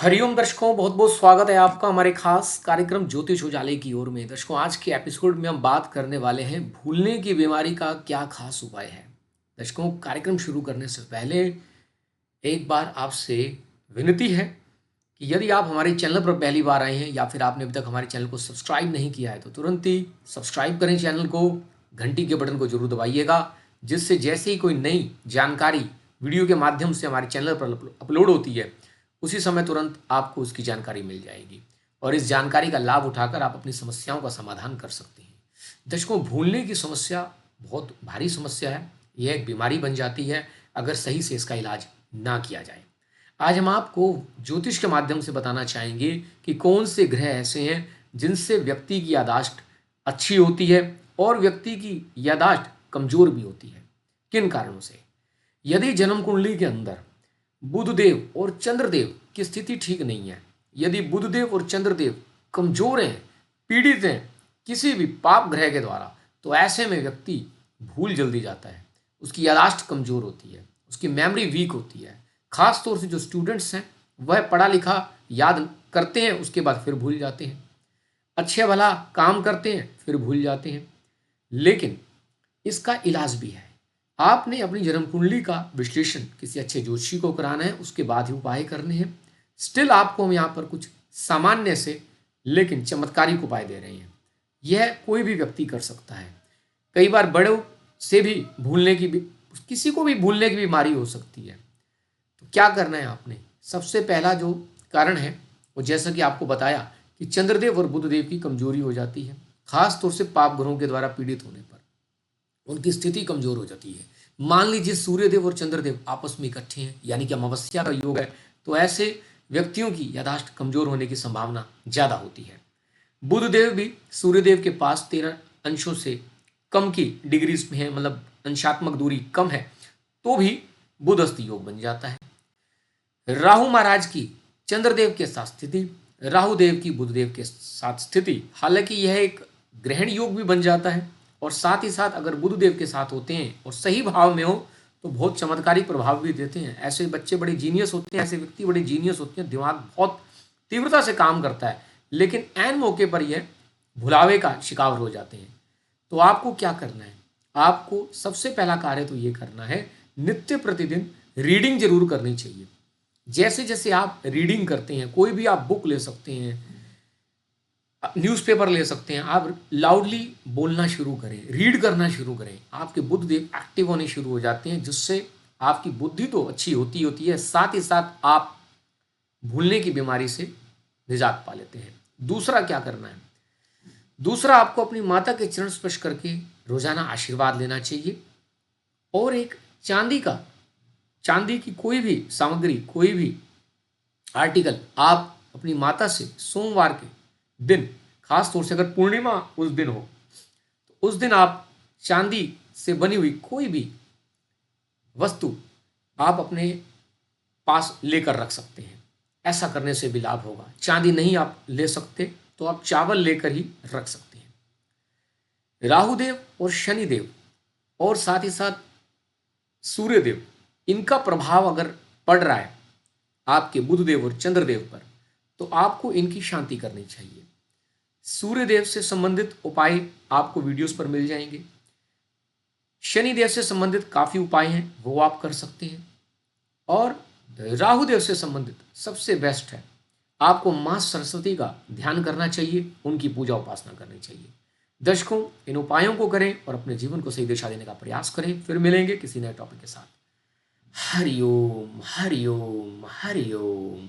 हरिओम दर्शकों, बहुत बहुत स्वागत है आपका हमारे खास कार्यक्रम ज्योतिष उजाले की ओर में। दर्शकों, आज के एपिसोड में हम बात करने वाले हैं भूलने की बीमारी का क्या खास उपाय है। दर्शकों, कार्यक्रम शुरू करने से पहले एक बार आपसे विनती है कि यदि आप हमारे चैनल पर पहली बार आए हैं या फिर आपने अभी तक हमारे चैनल को सब्सक्राइब नहीं किया है तो तुरंत ही सब्सक्राइब करें चैनल को, घंटी के बटन को जरूर दबाइएगा, जिससे जैसे ही कोई नई जानकारी वीडियो के माध्यम से हमारे चैनल पर अपलोड होती है उसी समय तुरंत आपको उसकी जानकारी मिल जाएगी और इस जानकारी का लाभ उठाकर आप अपनी समस्याओं का समाधान कर सकते हैं। दर्शकों, भूलने की समस्या बहुत भारी समस्या है। यह एक बीमारी बन जाती है अगर सही से इसका इलाज ना किया जाए। आज हम आपको ज्योतिष के माध्यम से बताना चाहेंगे कि कौन से ग्रह ऐसे हैं जिनसे व्यक्ति की याददाश्त अच्छी होती है और व्यक्ति की याददाश्त कमजोर भी होती है। किन कारणों से? यदि जन्म कुंडली के अंदर बुधदेव और चंद्रदेव की स्थिति ठीक नहीं है, यदि बुधदेव और चंद्रदेव कमजोर हैं, पीड़ित हैं किसी भी पाप ग्रह के द्वारा, तो ऐसे में व्यक्ति भूल जल्दी जाता है, उसकी याददाश्त कमजोर होती है, उसकी मेमोरी वीक होती है। खास तौर से जो स्टूडेंट्स हैं वह पढ़ा लिखा याद करते हैं, उसके बाद फिर भूल जाते हैं। अच्छे भला काम करते हैं फिर भूल जाते हैं। लेकिन इसका इलाज भी है। आपने अपनी जन्म कुंडली का विश्लेषण किसी अच्छे ज्योतिषी को कराना है, उसके बाद ही उपाय करने हैं। स्टिल आपको हम यहाँ पर कुछ सामान्य से लेकिन चमत्कारिक उपाय दे रहे हैं। यह कोई भी व्यक्ति कर सकता है। कई बार बड़ों से भी भूलने की भी किसी को भी भूलने की बीमारी हो सकती है। तो क्या करना है आपने? सबसे पहला जो कारण है वो, जैसा कि आपको बताया, कि चंद्रदेव और बुधदेव की कमजोरी हो जाती है। खास तौर से पाप ग्रहों के द्वारा पीड़ित होने पर उनकी स्थिति कमजोर हो जाती है। मान लीजिए सूर्यदेव और चंद्रदेव आपस में इकट्ठे हैं, यानी कि अमावस्या का योग है, तो ऐसे व्यक्तियों की याददाश्त कमजोर होने की संभावना ज्यादा होती है। बुधदेव भी सूर्यदेव के पास 13 अंशों से कम की डिग्रीज में है, मतलब अंशात्मक दूरी कम है, तो भी बुध अस्त योग बन जाता है। राहु महाराज की चंद्रदेव के साथ स्थिति, राहु देव की बुधदेव के साथ स्थिति, हालांकि यह एक ग्रहण योग भी बन जाता है, और साथ ही साथ अगर बुधदेव के साथ होते हैं और सही भाव में हो तो बहुत चमत्कारिक प्रभाव भी देते हैं। ऐसे बच्चे बड़े जीनियस होते हैं, ऐसे व्यक्ति बड़े जीनियस होते हैं, दिमाग बहुत तीव्रता से काम करता है, लेकिन ऐन मौके पर यह भुलावे का शिकार हो जाते हैं। तो आपको क्या करना है? आपको सबसे पहला कार्य तो ये करना है, नित्य प्रतिदिन रीडिंग जरूर करनी चाहिए। जैसे जैसे आप रीडिंग करते हैं, कोई भी आप बुक ले सकते हैं, न्यूज़पेपर ले सकते हैं, आप लाउडली बोलना शुरू करें, रीड करना शुरू करें, आपके बुद्धि एक्टिव होने शुरू हो जाते हैं, जिससे आपकी बुद्धि तो अच्छी होती है, साथ ही साथ आप भूलने की बीमारी से निजात पा लेते हैं। दूसरा क्या करना है? दूसरा, आपको अपनी माता के चरण स्पर्श करके रोजाना आशीर्वाद लेना चाहिए, और एक चांदी की कोई भी सामग्री, कोई भी आर्टिकल आप अपनी माता से सोमवार के दिन, खास तौर से अगर पूर्णिमा उस दिन हो तो उस दिन आप चांदी से बनी हुई कोई भी वस्तु आप अपने पास लेकर रख सकते हैं। ऐसा करने से भी लाभ होगा। चांदी नहीं आप ले सकते तो आप चावल लेकर ही रख सकते हैं। राहुदेव और शनिदेव और साथ ही साथ सूर्यदेव, इनका प्रभाव अगर पड़ रहा है आपके बुधदेव और चंद्रदेव पर, तो आपको इनकी शांति करनी चाहिए। सूर्यदेव से संबंधित उपाय आपको वीडियोस पर मिल जाएंगे। शनिदेव से संबंधित काफी उपाय हैं, वो आप कर सकते हैं। और राहुदेव से संबंधित सबसे बेस्ट है, आपको मां सरस्वती का ध्यान करना चाहिए, उनकी पूजा उपासना करनी चाहिए। दर्शकों, इन उपायों को करें और अपने जीवन को सही दिशा देने का प्रयास करें। फिर मिलेंगे किसी नए टॉपिक के साथ। हरिओम हरिओम हरिओम।